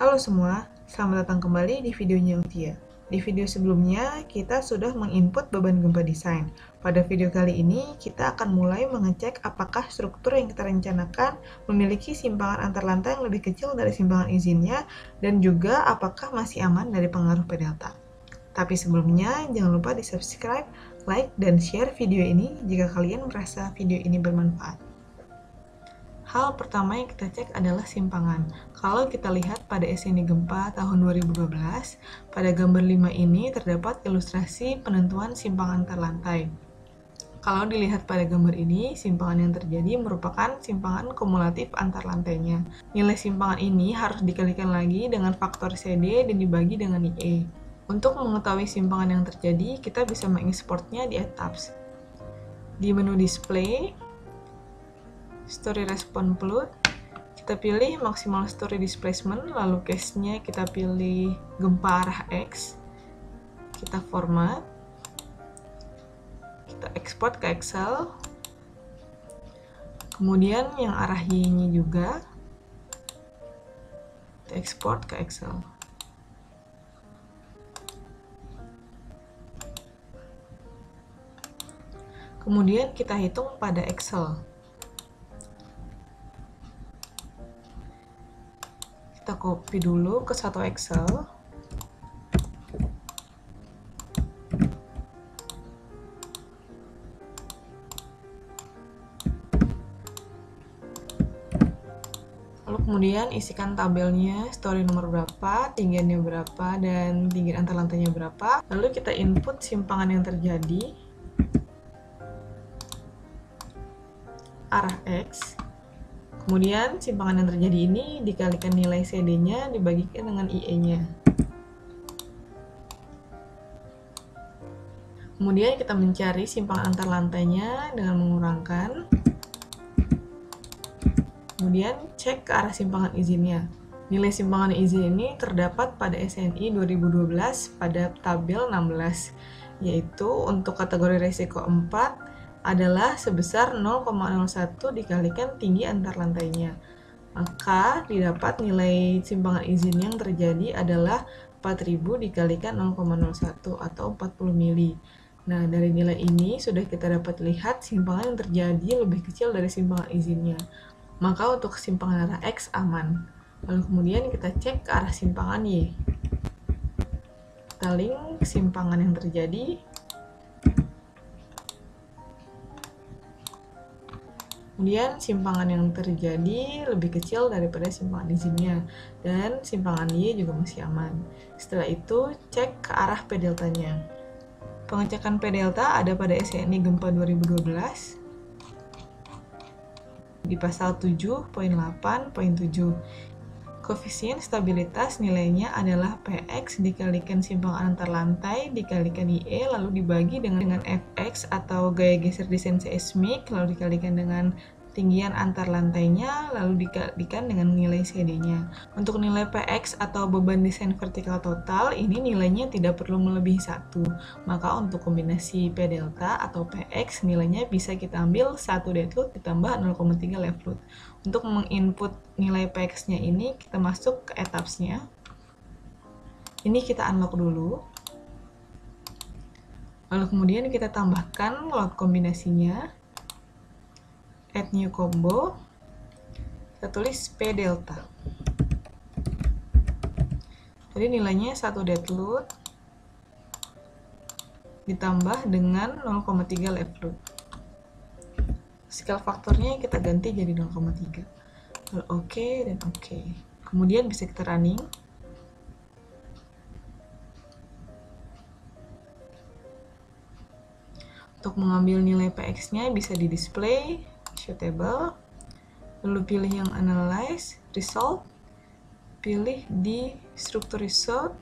Halo semua, selamat datang kembali di videonya Utia. Di video sebelumnya, kita sudah menginput beban gempa desain. Pada video kali ini, kita akan mulai mengecek apakah struktur yang kita rencanakan memiliki simpangan antar lantai yang lebih kecil dari simpangan izinnya, dan juga apakah masih aman dari pengaruh P delta. Tapi sebelumnya, jangan lupa di subscribe, like, dan share video ini jika kalian merasa video ini bermanfaat. Hal pertama yang kita cek adalah simpangan. Kalau kita lihat pada SNI gempa tahun 2012, pada gambar 5 ini terdapat ilustrasi penentuan simpangan antar lantai. Kalau dilihat pada gambar ini, simpangan yang terjadi merupakan simpangan kumulatif antar lantainya. Nilai simpangan ini harus dikalikan lagi dengan faktor CD dan dibagi dengan IE. Untuk mengetahui simpangan yang terjadi, kita bisa mengekspornya di etaps. Di menu display, story response plot, kita pilih maximal story displacement, lalu case-nya kita pilih gempa arah X, kita format, kita export ke Excel, kemudian yang arah Y-nya juga kita export ke Excel. Kemudian kita hitung pada Excel. Kita copy dulu ke satu Excel. Lalu kemudian isikan tabelnya, story nomor berapa, tinggiannya berapa, dan tinggian antar lantainya berapa. Lalu kita input simpangan yang terjadi, arah X. Kemudian simpangan yang terjadi ini dikalikan nilai CD-nya dibagikan dengan IE-nya. Kemudian kita mencari simpangan antar lantainya dengan mengurangkan. Kemudian cek ke arah simpangan izinnya. Nilai simpangan izin ini terdapat pada SNI 2012 pada tabel 16, yaitu untuk kategori risiko 4 adalah sebesar 0,01 dikalikan tinggi antar lantainya. Maka didapat nilai simpangan izin yang terjadi adalah 4000 dikalikan 0,01 atau 40 mili. Nah, dari nilai ini sudah kita dapat lihat simpangan yang terjadi lebih kecil dari simpangan izinnya. Maka untuk simpangan arah X aman. Lalu kemudian kita cek ke arah simpangan Y. Kita link simpangan yang terjadi. Kemudian simpangan yang terjadi lebih kecil daripada simpangan izinnya, dan simpangan Y juga masih aman. Setelah itu, cek ke arah P delta-nya. Pengecekan P delta ada pada SNI gempa 2012 di pasal 7.8.7. Koefisien stabilitas nilainya adalah Px dikalikan simpangan antar lantai dikalikan IE lalu dibagi dengan Fx atau gaya geser desain seismik lalu dikalikan dengan tinggian antar lantainya lalu dikalikan dengan nilai CD-nya. Untuk nilai Px atau beban desain vertikal total ini nilainya tidak perlu melebihi 1. Maka untuk kombinasi P delta atau Px nilainya bisa kita ambil 1 dead load ditambah 0,3 left load. Untuk menginput nilai Px-nya ini kita masuk ke etapsnya. Ini kita unlock dulu. Lalu kemudian kita tambahkan load kombinasinya. Add new combo. Kita tulis P delta. Jadi nilainya 1 dead load ditambah dengan 0,3 left load. Scale faktornya kita ganti jadi 0,3. Lalu oke dan oke. Kemudian bisa kita running. Untuk mengambil nilai Px-nya bisa di display, show table, lalu pilih yang analyze, result, pilih di struktur result,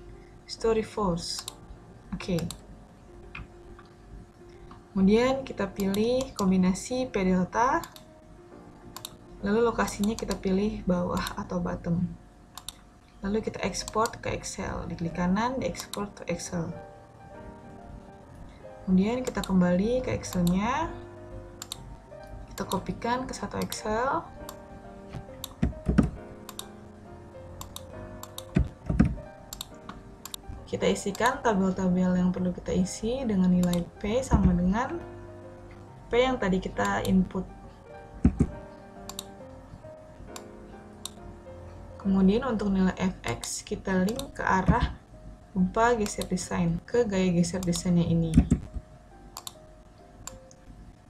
story force. Oke. Kemudian kita pilih kombinasi P delta, lalu lokasinya kita pilih bawah atau bottom. Lalu kita export ke Excel, diklik kanan, di export to Excel. Kemudian kita kembali ke Excel-nya, kita kopikan ke satu Excel. Kita isikan tabel-tabel yang perlu kita isi dengan nilai P sama dengan P yang tadi kita input. Kemudian untuk nilai Fx kita link ke arah gempa geser desain, ke gaya geser desainnya ini.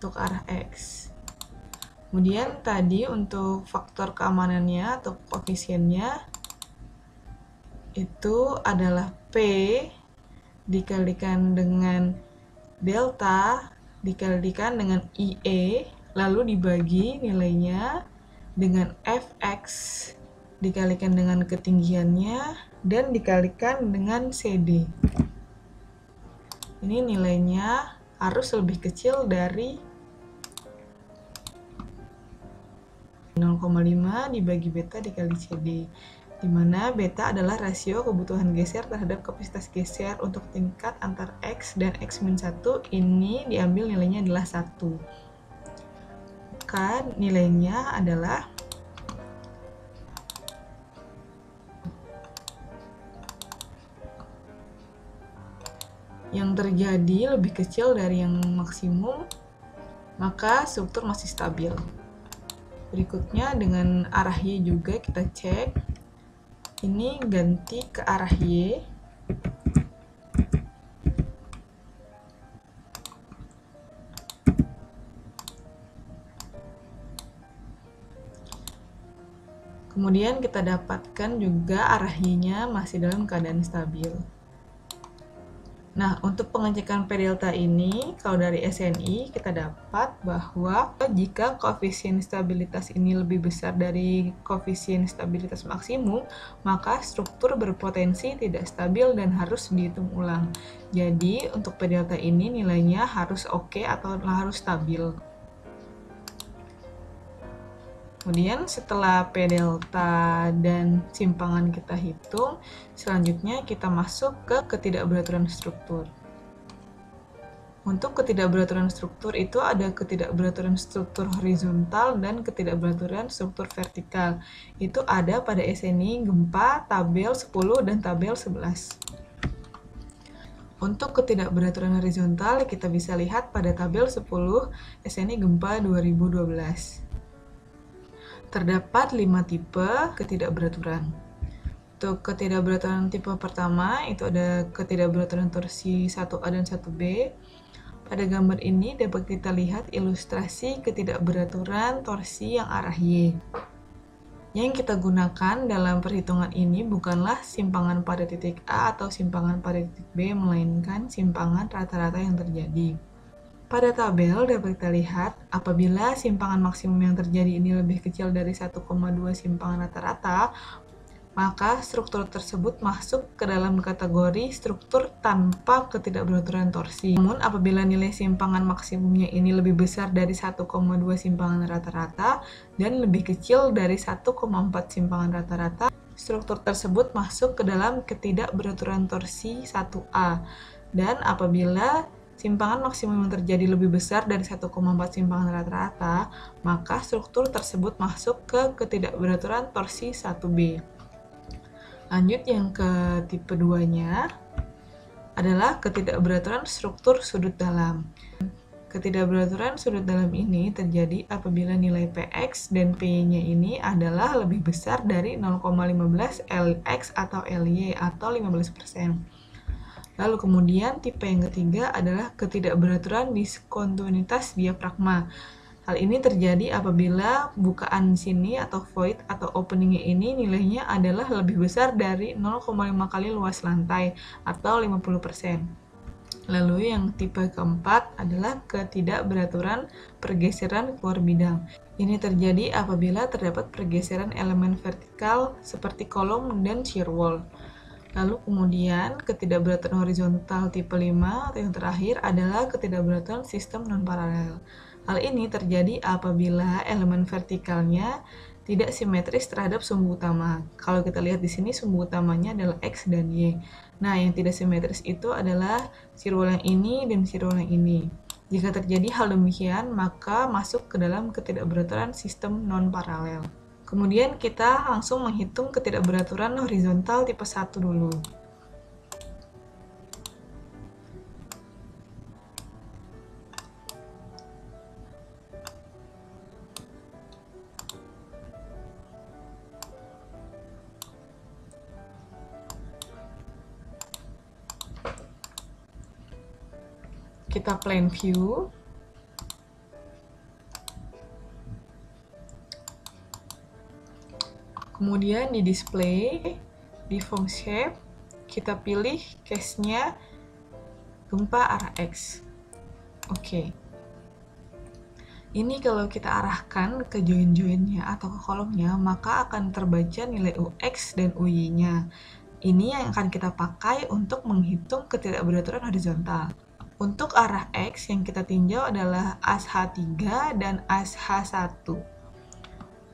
Untuk arah X. Kemudian tadi untuk faktor keamanannya atau koefisiennya itu adalah P dikalikan dengan delta dikalikan dengan IE, lalu dibagi nilainya dengan Fx dikalikan dengan ketinggiannya dan dikalikan dengan CD. Ini nilainya harus lebih kecil dari 0,5 dibagi beta dikali CD, di mana beta adalah rasio kebutuhan geser terhadap kapasitas geser untuk tingkat antar X dan X-1. Ini diambil nilainya adalah 1. Maka nilainya adalah yang terjadi lebih kecil dari yang maksimum, maka struktur masih stabil. Berikutnya dengan arah Y juga kita cek. Ini ganti ke arah Y. Kemudian kita dapatkan juga arah Y-nya masih dalam keadaan stabil. Nah, untuk pengecekan P delta ini, kalau dari SNI kita dapat bahwa jika koefisien stabilitas ini lebih besar dari koefisien stabilitas maksimum, maka struktur berpotensi tidak stabil dan harus dihitung ulang. Jadi, untuk P delta ini nilainya harus oke atau harus stabil. Kemudian setelah P delta dan simpangan kita hitung, selanjutnya kita masuk ke ketidakberaturan struktur. Untuk ketidakberaturan struktur itu ada ketidakberaturan struktur horizontal dan ketidakberaturan struktur vertikal. Itu ada pada SNI gempa tabel 10 dan tabel 11. Untuk ketidakberaturan horizontal kita bisa lihat pada tabel 10 SNI gempa 2012. Terdapat 5 tipe ketidakberaturan. Untuk ketidakberaturan tipe pertama, itu ada ketidakberaturan torsi 1A dan 1B. Pada gambar ini dapat kita lihat ilustrasi ketidakberaturan torsi yang arah Y. Yang kita gunakan dalam perhitungan ini bukanlah simpangan pada titik A atau simpangan pada titik B, melainkan simpangan rata-rata yang terjadi. Pada tabel dapat kita lihat, apabila simpangan maksimum yang terjadi ini lebih kecil dari 1,2 simpangan rata-rata, maka struktur tersebut masuk ke dalam kategori struktur tanpa ketidakberaturan torsi. Namun, apabila nilai simpangan maksimumnya ini lebih besar dari 1,2 simpangan rata-rata dan lebih kecil dari 1,4 simpangan rata-rata, struktur tersebut masuk ke dalam ketidakberaturan torsi 1A. Dan apabila simpangan maksimum yang terjadi lebih besar dari 1,4 simpangan rata-rata, maka struktur tersebut masuk ke ketidakberaturan torsi 1B. Lanjut yang ke tipe 2-nya adalah ketidakberaturan struktur sudut dalam. Ketidakberaturan sudut dalam ini terjadi apabila nilai Px dan Py-nya ini adalah lebih besar dari 0,15 Lx atau Ly atau 15%. Lalu kemudian tipe yang ketiga adalah ketidakberaturan diskontinuitas diafragma. Hal ini terjadi apabila bukaan sini atau void atau openingnya ini nilainya adalah lebih besar dari 0,5 kali luas lantai atau 50%. Lalu yang tipe keempat adalah ketidakberaturan pergeseran keluar bidang. Ini terjadi apabila terdapat pergeseran elemen vertikal seperti kolom dan shear wall. Lalu kemudian ketidakberaturan horizontal tipe 5 atau yang terakhir adalah ketidakberaturan sistem non-paralel. Hal ini terjadi apabila elemen vertikalnya tidak simetris terhadap sumbu utama. Kalau kita lihat di sini sumbu utamanya adalah X dan Y. Nah, yang tidak simetris itu adalah shear wall yang ini dan shear wall yang ini. Jika terjadi hal demikian, maka masuk ke dalam ketidakberaturan sistem non-paralel. Kemudian kita langsung menghitung ketidakberaturan horizontal tipe 1 dulu. kita plan view. Kemudian di display, di form shape, kita pilih case-nya gempa arah X. Oke. Ini kalau kita arahkan ke join-joinnya atau ke kolomnya, maka akan terbaca nilai UX dan UY-nya. Ini yang akan kita pakai untuk menghitung ketidakberaturan horizontal. Untuk arah X yang kita tinjau adalah as H3 dan as H1.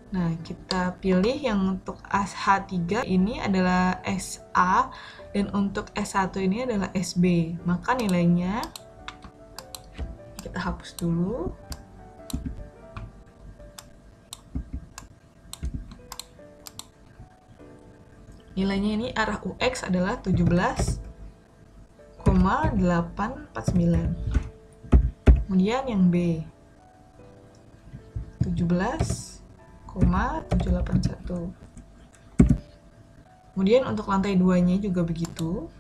Nah, kita pilih yang untuk as H3 ini adalah SA dan untuk S1 ini adalah SB. Maka nilainya kita hapus dulu. Nilainya ini arah UX adalah 17,849. Kemudian yang B 17,781. Kemudian untuk lantai 2-nya juga begitu.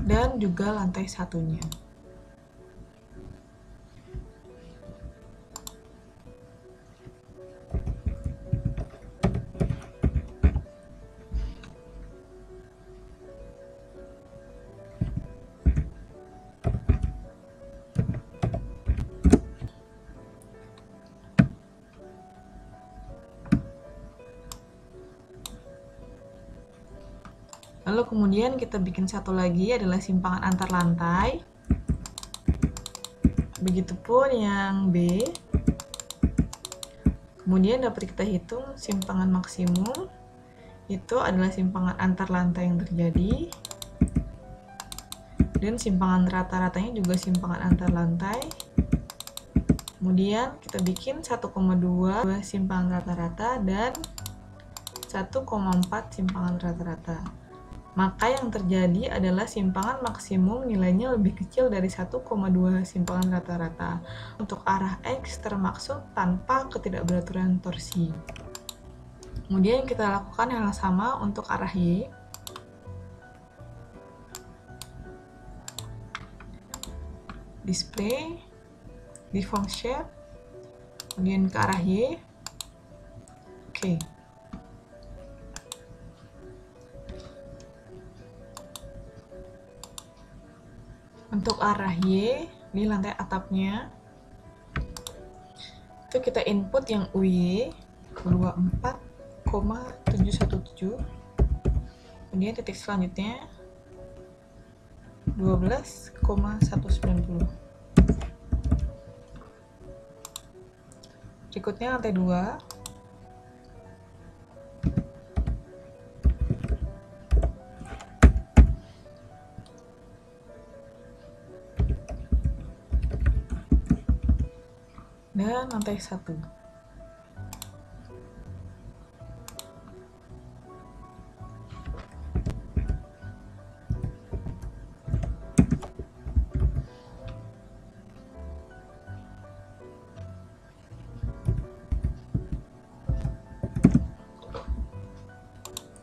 Dan juga lantai 1-nya. Lalu kemudian kita bikin satu lagi adalah simpangan antar lantai. Begitupun yang B. Kemudian dapat kita hitung simpangan maksimum. Itu adalah simpangan antar lantai yang terjadi. Dan simpangan rata-ratanya juga simpangan antar lantai. Kemudian kita bikin 1,2 simpangan rata-rata dan 1,4 simpangan rata-rata. Maka yang terjadi adalah simpangan maksimum nilainya lebih kecil dari 1,2 simpangan rata-rata. Untuk arah X termaksud tanpa ketidakberaturan torsi. Kemudian kita lakukan hal yang sama untuk arah Y. Display, deform shape, kemudian ke arah Y. Oke. Untuk arah Y di lantai atapnya, itu kita input yang UY 24,717. Kemudian titik selanjutnya 12,190. Berikutnya lantai 2. Dan lantai 1.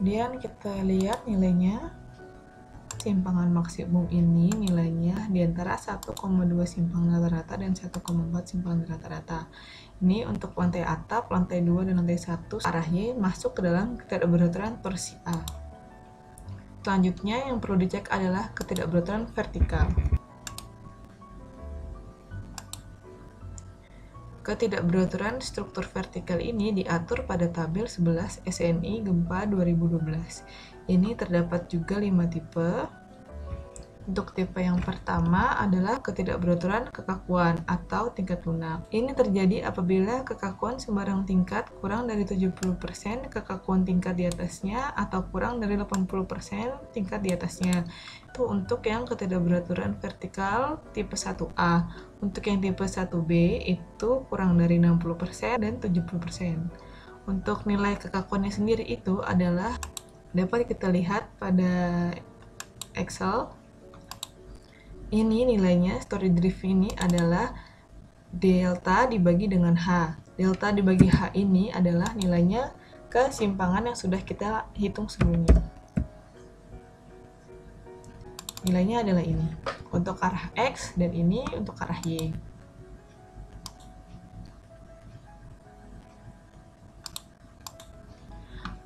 Kemudian kita lihat nilainya. Simpangan maksimum ini nilainya di antara 1,2 simpangan rata-rata dan 1,4 simpangan rata-rata. Ini untuk lantai atap, lantai 2, dan lantai 1 arah Y masuk ke dalam ketidakberaturan torsi A. Selanjutnya yang perlu dicek adalah ketidakberaturan vertikal. Ketidakberaturan struktur vertikal ini diatur pada tabel 11 SNI Gempa 2012. Ini terdapat juga 5 tipe. Untuk tipe yang pertama adalah ketidakberaturan kekakuan atau tingkat lunak. Ini terjadi apabila kekakuan sembarang tingkat kurang dari 70% kekakuan tingkat di atasnya atau kurang dari 80% tingkat di atasnya. Itu untuk yang ketidakberaturan vertikal tipe 1A. Untuk yang tipe 1B itu kurang dari 60% dan 70%. Untuk nilai kekakuannya sendiri itu adalah dapat kita lihat pada Excel. Ini nilainya, story drift ini adalah delta dibagi dengan H. Delta dibagi H ini adalah nilainya kesimpangan yang sudah kita hitung sebelumnya. Nilainya adalah ini untuk arah X dan ini untuk arah Y.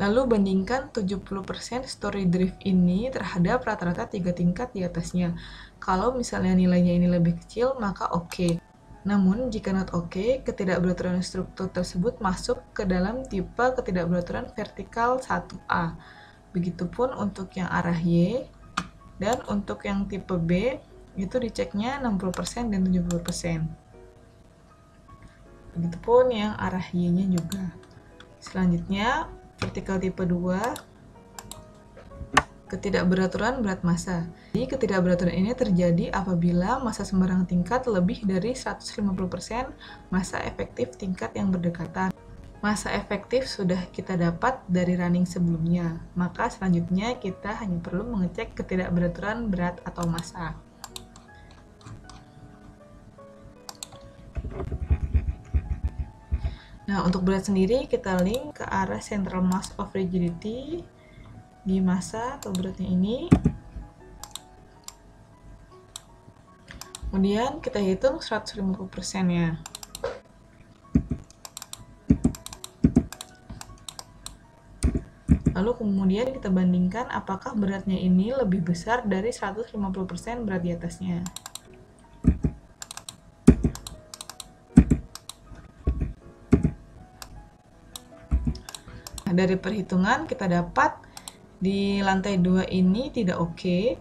Lalu bandingkan 70% story drift ini terhadap rata-rata 3 tingkat di atasnya. Kalau misalnya nilainya ini lebih kecil, maka oke. Namun, jika not oke, ketidakberaturan struktur tersebut masuk ke dalam tipe ketidakberaturan vertikal 1A. Begitupun untuk yang arah Y, dan untuk yang tipe B, itu diceknya 60% dan 70%. Begitupun yang arah Y-nya juga. Selanjutnya, vertikal tipe 2, ketidakberaturan berat massa. Jadi, ketidakberaturan ini terjadi apabila massa sembarang tingkat lebih dari 150% massa efektif tingkat yang berdekatan. Massa efektif sudah kita dapat dari running sebelumnya, maka selanjutnya kita hanya perlu mengecek ketidakberaturan berat atau massa. Nah, untuk berat sendiri kita link ke arah central mass of rigidity di massa atau beratnya ini. Kemudian kita hitung 150%-nya. Lalu kemudian kita bandingkan apakah beratnya ini lebih besar dari 150% berat di atasnya. Nah, dari perhitungan kita dapat di lantai 2 ini tidak oke,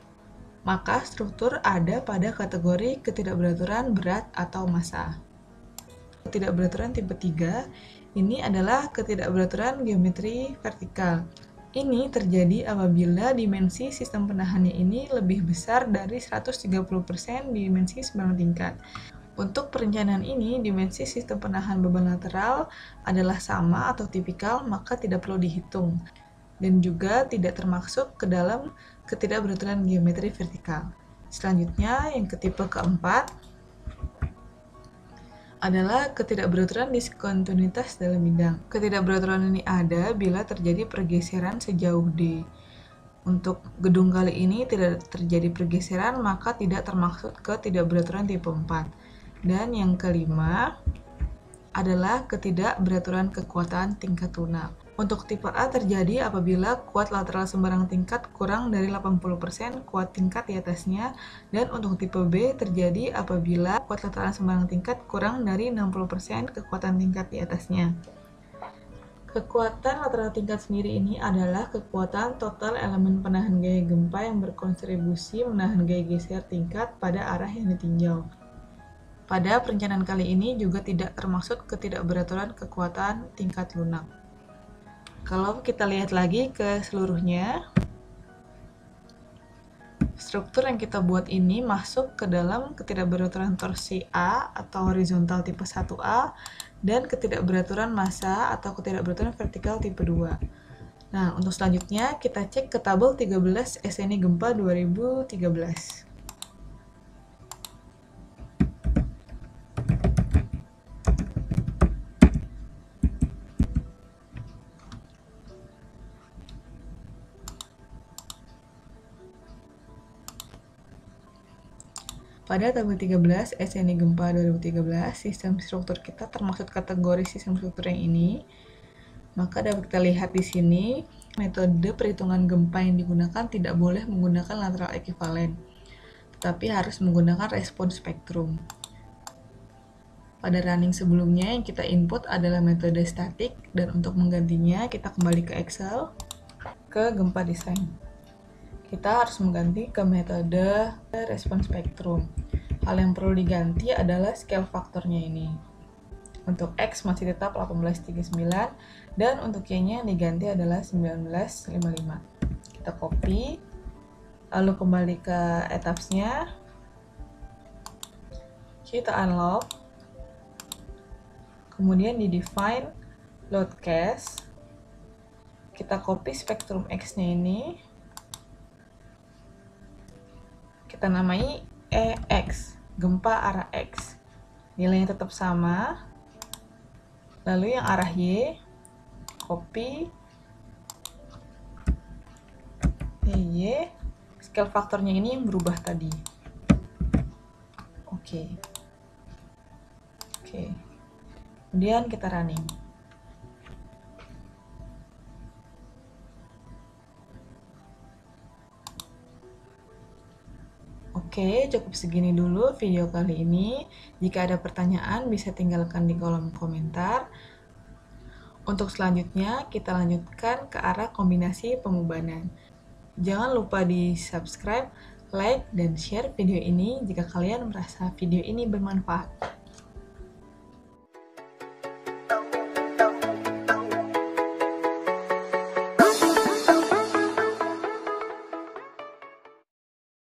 maka struktur ada pada kategori ketidakberaturan berat atau massa. Ketidakberaturan tipe 3 ini adalah ketidakberaturan geometri vertikal. Ini terjadi apabila dimensi sistem penahannya ini lebih besar dari 130% dimensi sembarang tingkat. Untuk perencanaan ini, dimensi sistem penahan beban lateral adalah sama atau tipikal, maka tidak perlu dihitung. Dan juga tidak termasuk ke dalam ketidakberaturan geometri vertikal. Selanjutnya, yang ke tipe keempat adalah ketidakberaturan diskontinuitas dalam bidang. Ketidakberaturan ini ada bila terjadi pergeseran sejauh D. Untuk gedung kali ini tidak terjadi pergeseran, maka tidak termasuk ketidakberaturan tipe 4. Dan yang kelima adalah ketidakberaturan kekuatan tingkat lunak. Untuk tipe A terjadi apabila kuat lateral sembarang tingkat kurang dari 80% kuat tingkat di atasnya, dan untuk tipe B terjadi apabila kuat lateral sembarang tingkat kurang dari 60% kekuatan tingkat di atasnya. Kekuatan lateral tingkat sendiri ini adalah kekuatan total elemen penahan gaya gempa yang berkontribusi menahan gaya geser tingkat pada arah yang ditinjau. Pada perencanaan kali ini juga tidak termasuk ketidakberaturan kekuatan tingkat lunak. Kalau kita lihat lagi ke seluruhnya, struktur yang kita buat ini masuk ke dalam ketidakberaturan torsi A atau horizontal tipe 1A dan ketidakberaturan massa atau ketidakberaturan vertikal tipe 2. Nah, untuk selanjutnya kita cek ke tabel 13 SNI Gempa 2013. Pada tabel 13 SNI Gempa 2013, sistem struktur kita termasuk kategori sistem struktur yang ini. Maka dapat kita lihat di sini, metode perhitungan gempa yang digunakan tidak boleh menggunakan lateral ekivalen, tetapi harus menggunakan respons spektrum. Pada running sebelumnya yang kita input adalah metode statik, dan untuk menggantinya kita kembali ke Excel, ke gempa desain. Kita harus mengganti ke metode respons spektrum. Hal yang perlu diganti adalah scale faktornya ini. Untuk X masih tetap 1839, dan untuk Y-nya diganti adalah 1955. Kita copy, lalu kembali ke etapsnya, kita unlock, kemudian di define load case, kita copy spektrum X-nya ini, kita namai EX, gempa arah X. Nilainya tetap sama. Lalu yang arah Y, copy. Y, scale faktornya ini yang berubah tadi. Oke. Kemudian kita running. Oke, cukup segini dulu video kali ini. Jika ada pertanyaan, bisa tinggalkan di kolom komentar. Untuk selanjutnya, kita lanjutkan ke arah kombinasi pembebanan. Jangan lupa di subscribe, like, dan share video ini jika kalian merasa video ini bermanfaat.